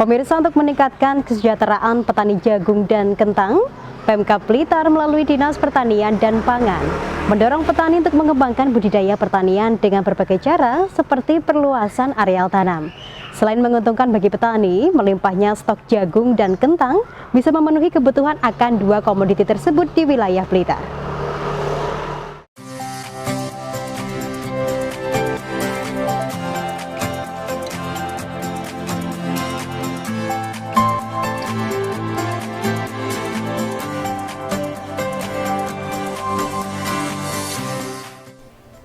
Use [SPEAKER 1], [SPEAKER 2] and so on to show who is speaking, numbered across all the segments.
[SPEAKER 1] Pemirsa, untuk meningkatkan kesejahteraan petani jagung dan kentang, Pemkab Blitar melalui Dinas Pertanian dan Pangan mendorong petani untuk mengembangkan budidaya pertanian dengan berbagai cara seperti perluasan areal tanam. Selain menguntungkan bagi petani, melimpahnya stok jagung dan kentang bisa memenuhi kebutuhan akan dua komoditi tersebut di wilayah Blitar.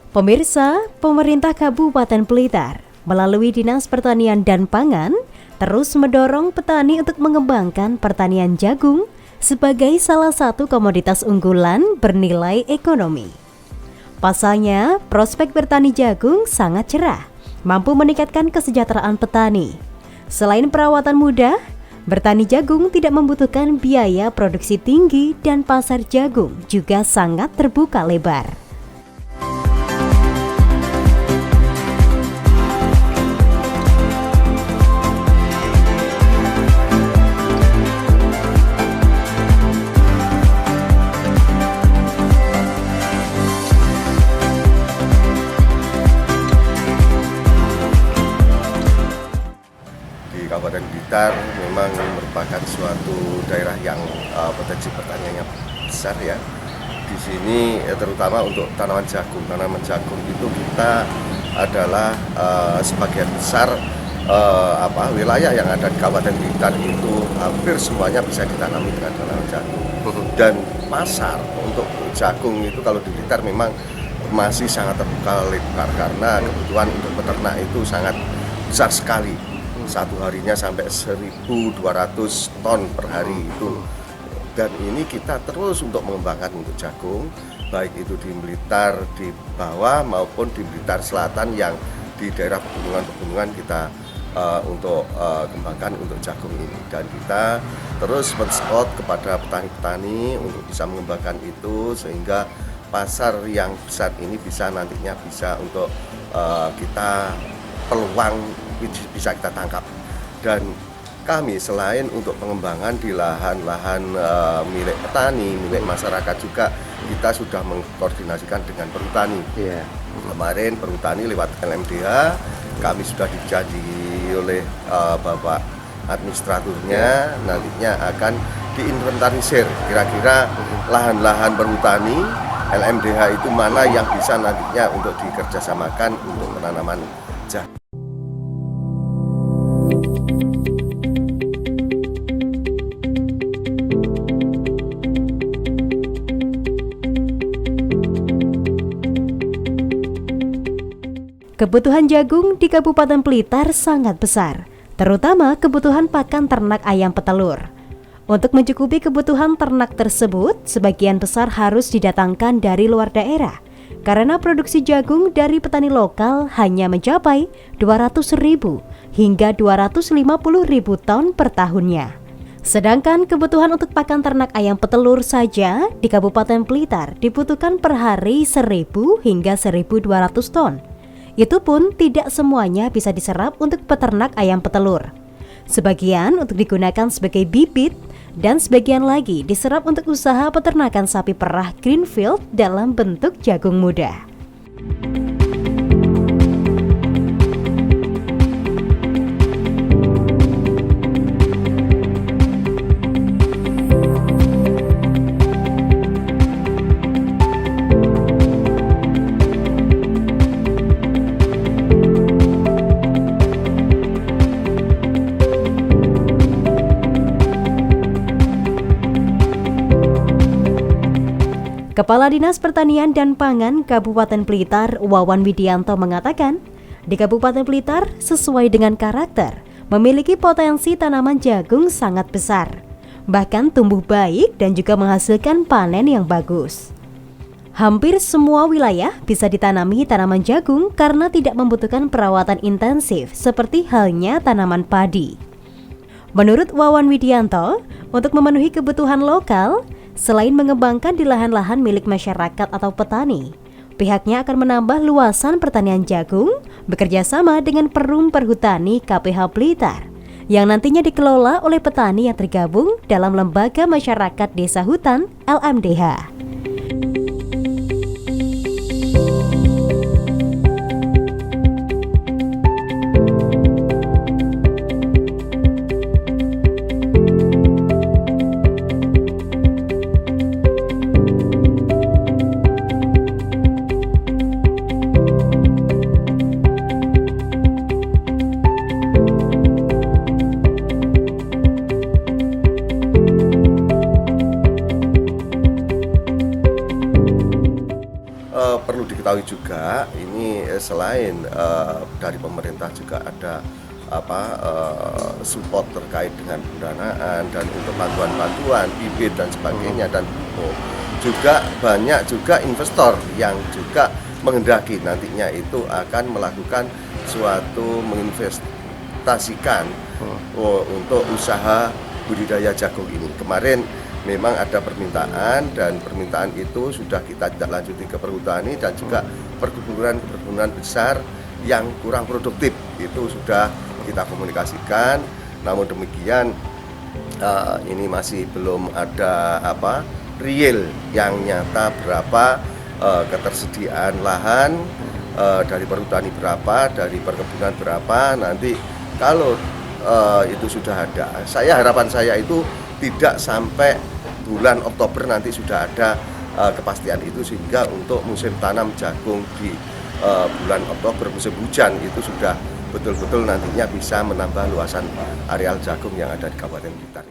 [SPEAKER 1] Pemirsa, pemerintah Kabupaten Blitar melalui Dinas Pertanian dan Pangan terus mendorong petani untuk mengembangkan pertanian jagung sebagai salah satu komoditas unggulan bernilai ekonomi. Pasalnya, prospek bertani jagung sangat cerah, mampu meningkatkan kesejahteraan petani. Selain perawatan mudah, bertani jagung tidak membutuhkan biaya produksi tinggi dan pasar jagung juga sangat terbuka lebar.
[SPEAKER 2] Kabupaten Blitar memang merupakan suatu daerah yang potensi pertaniannya besar ya. Di sini terutama untuk tanaman jagung. Tanaman jagung itu kita adalah sebagian besar wilayah yang ada di Kabupaten Blitar itu hampir semuanya bisa ditanami dengan tanaman jagung. Dan pasar untuk jagung itu kalau di Blitar memang masih sangat terbuka lebar karena kebutuhan untuk peternak itu sangat besar sekali. Satu harinya sampai 1.200 ton per hari itu. Dan ini kita terus untuk mengembangkan untuk jagung, baik itu di Blitar di bawah maupun di Blitar Selatan yang di daerah pegunungan-pegunungan kita untuk kembangkan untuk jagung ini. Dan kita terus men-support kepada petani-petani untuk bisa mengembangkan itu sehingga pasar yang besar ini bisa nantinya bisa untuk kita peluang bisa kita tangkap. Dan kami selain untuk pengembangan di lahan-lahan milik petani, milik masyarakat juga kita sudah mengkoordinasikan dengan perhutani. Kemarin perhutani lewat LMDH kami sudah dijanji oleh Bapak administraturnya nantinya akan diinventarisir kira-kira lahan-lahan perhutani LMDH itu mana yang bisa nantinya untuk dikerjasamakan untuk penanaman jagung.
[SPEAKER 1] Kebutuhan jagung di Kabupaten Blitar sangat besar, terutama kebutuhan pakan ternak ayam petelur. Untuk mencukupi kebutuhan ternak tersebut, sebagian besar harus didatangkan dari luar daerah, karena produksi jagung dari petani lokal hanya mencapai 200.000 hingga 250.000 ton per tahunnya. Sedangkan kebutuhan untuk pakan ternak ayam petelur saja di Kabupaten Blitar dibutuhkan per hari 1.000 hingga 1.200 ton. Itu pun tidak semuanya bisa diserap untuk peternak ayam petelur. Sebagian untuk digunakan sebagai bibit dan sebagian lagi diserap untuk usaha peternakan sapi perah greenfield dalam bentuk jagung muda. Kepala Dinas Pertanian dan Pangan Kabupaten Blitar, Wawan Widianto mengatakan, di Kabupaten Blitar sesuai dengan karakter, memiliki potensi tanaman jagung sangat besar, bahkan tumbuh baik dan juga menghasilkan panen yang bagus. Hampir semua wilayah bisa ditanami tanaman jagung karena tidak membutuhkan perawatan intensif seperti halnya tanaman padi. Menurut Wawan Widianto, untuk memenuhi kebutuhan lokal, selain mengembangkan di lahan-lahan milik masyarakat atau petani, pihaknya akan menambah luasan pertanian jagung bekerja sama dengan Perum Perhutani KPH Blitar yang nantinya dikelola oleh petani yang tergabung dalam Lembaga Masyarakat Desa Hutan (LMDH).
[SPEAKER 2] Perlu diketahui juga, ini selain dari pemerintah juga ada support terkait dengan pendanaan dan untuk bantuan-bantuan, bibit dan sebagainya, dan juga banyak juga investor yang juga menghendaki nantinya itu akan melakukan suatu menginvestasikan untuk usaha budidaya jagung ini. Kemarin memang ada permintaan, dan permintaan itu sudah kita tidak lanjuti ke perhutani dan juga perkebunan besar yang kurang produktif itu sudah kita komunikasikan. Namun demikian ini masih belum ada real yang nyata berapa ketersediaan lahan dari perhutani berapa, dari perkebunan berapa. Nanti kalau itu sudah ada, harapan saya itu tidak sampai bulan Oktober nanti sudah ada kepastian itu, sehingga untuk musim tanam jagung di bulan Oktober, musim hujan, itu sudah betul-betul nantinya bisa menambah luasan areal jagung yang ada di Kabupaten Blitar.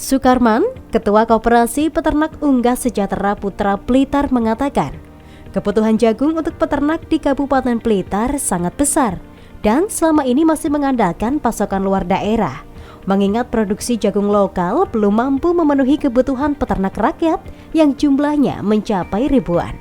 [SPEAKER 1] Sukarman, Ketua Koperasi Peternak Unggas Sejahtera Putra Blitar mengatakan, kebutuhan jagung untuk peternak di Kabupaten Blitar sangat besar dan selama ini masih mengandalkan pasokan luar daerah. Mengingat produksi jagung lokal belum mampu memenuhi kebutuhan peternak rakyat yang jumlahnya mencapai ribuan.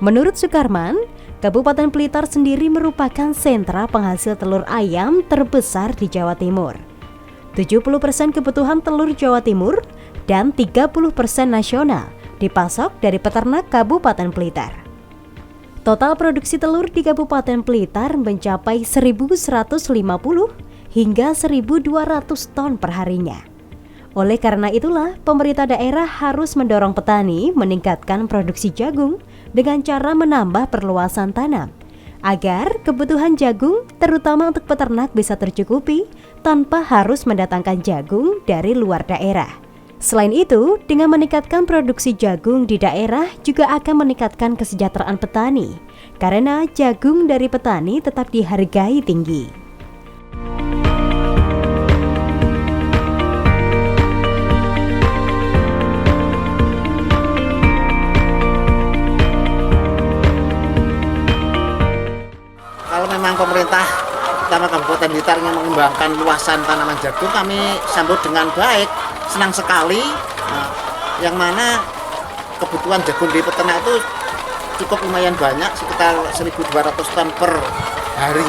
[SPEAKER 1] Menurut Sukarman, Kabupaten Blitar sendiri merupakan sentra penghasil telur ayam terbesar di Jawa Timur. 70% kebutuhan telur Jawa Timur dan 30% nasional dipasok dari peternak Kabupaten Blitar. Total produksi telur di Kabupaten Blitar mencapai 1.150 hingga 1.200 ton perharinya. Oleh karena itulah, pemerintah daerah harus mendorong petani meningkatkan produksi jagung dengan cara menambah perluasan tanam, agar kebutuhan jagung terutama untuk peternak bisa tercukupi tanpa harus mendatangkan jagung dari luar daerah. Selain itu, dengan meningkatkan produksi jagung di daerah juga akan meningkatkan kesejahteraan petani, karena jagung dari petani tetap dihargai tinggi.
[SPEAKER 3] Memang pemerintah utama Kabupaten Blitar ingin mengembangkan luasan tanaman jagung, kami sambut dengan baik, senang sekali. Yang mana kebutuhan jagung di peternak itu cukup lumayan banyak, sekitar 1.200 ton per hari.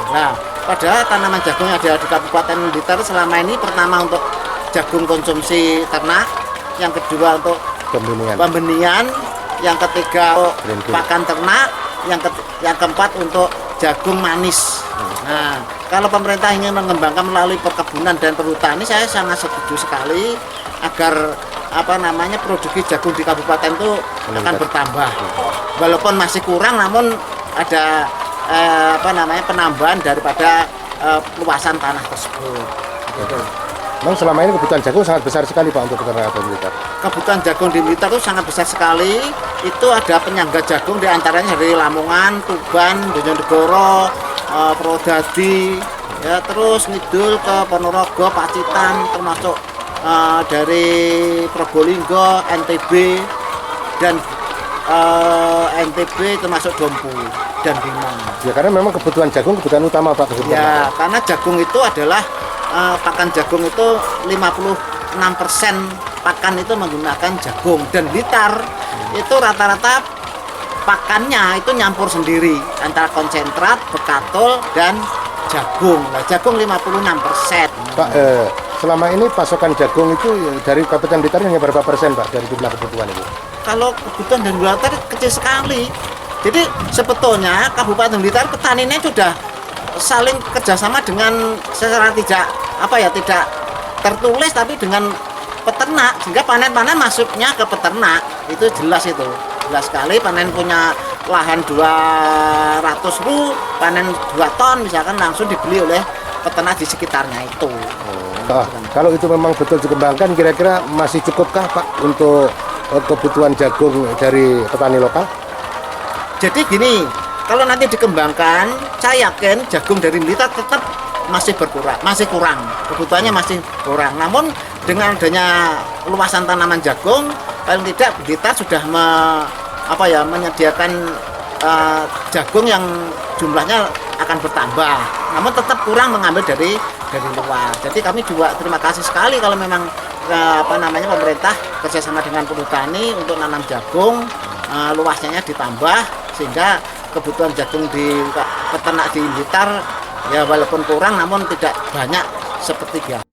[SPEAKER 3] Nah, padahal tanaman jagung yang ada di Kabupaten Blitar selama ini, pertama untuk jagung konsumsi ternak, yang kedua untuk pembenihan, yang ketiga untuk pakan ternak, yang keempat untuk jagung manis. Nah, kalau pemerintah ingin mengembangkan melalui perkebunan dan perhutani, saya sangat setuju sekali agar produksi jagung di kabupaten itu akan bertambah. Walaupun masih kurang, namun ada penambahan daripada luasan tanah tersebut. Gitu.
[SPEAKER 4] Memang selama ini kebutuhan jagung sangat besar sekali Pak untuk peternak Blitar.
[SPEAKER 3] Kebutuhan jagung di Blitar itu sangat besar sekali. Itu ada penyangga jagung diantaranya dari Lamongan, Tuban, Bojonegoro, Purwodadi, ya, terus ngidul ke Ponorogo, Pacitan, termasuk dari Probolinggo, NTB, dan NTB termasuk Dompu dan Bima.
[SPEAKER 4] Ya karena memang kebutuhan jagung kebutuhan utama Pak.
[SPEAKER 3] Ya, karena jagung itu adalah pakan jagung itu 56% pakan itu menggunakan jagung, dan Blitar itu rata-rata pakannya itu nyampur sendiri antara konsentrat, bekatul, dan jagung. Nah, jagung 56%.
[SPEAKER 4] Pak, selama ini pasokan jagung itu dari Kabupaten Blitar hanya berapa persen Pak dari jumlah kebutuhan itu?
[SPEAKER 3] Kalau kebutuhan dan Blitar kecil sekali. Jadi sebetulnya Kabupaten Blitar petaninya sudah saling kerjasama dengan secara tidak tertulis, tapi dengan peternak, sehingga panen-panen masuknya ke peternak itu jelas sekali. Panen punya lahan 200.000, panen 2 ton misalkan langsung dibeli oleh peternak di sekitarnya itu.
[SPEAKER 4] Kalau itu memang betul dikembangkan, kira-kira masih cukupkah Pak untuk kebutuhan jagung dari petani lokal?
[SPEAKER 3] Jadi gini, kalau nanti dikembangkan, saya yakin jagung dari Blitar tetap masih kurang, kebutuhannya masih kurang. Namun dengan adanya luasan tanaman jagung, paling tidak Blitar sudah menyediakan jagung yang jumlahnya akan bertambah. Namun tetap kurang mengambil dari luar. Jadi kami juga terima kasih sekali kalau memang pemerintah kerjasama dengan petani untuk nanam jagung, luasnya ditambah sehingga kebutuhan jagung di peternak di Blitar ya walaupun kurang namun tidak banyak seperti biasa.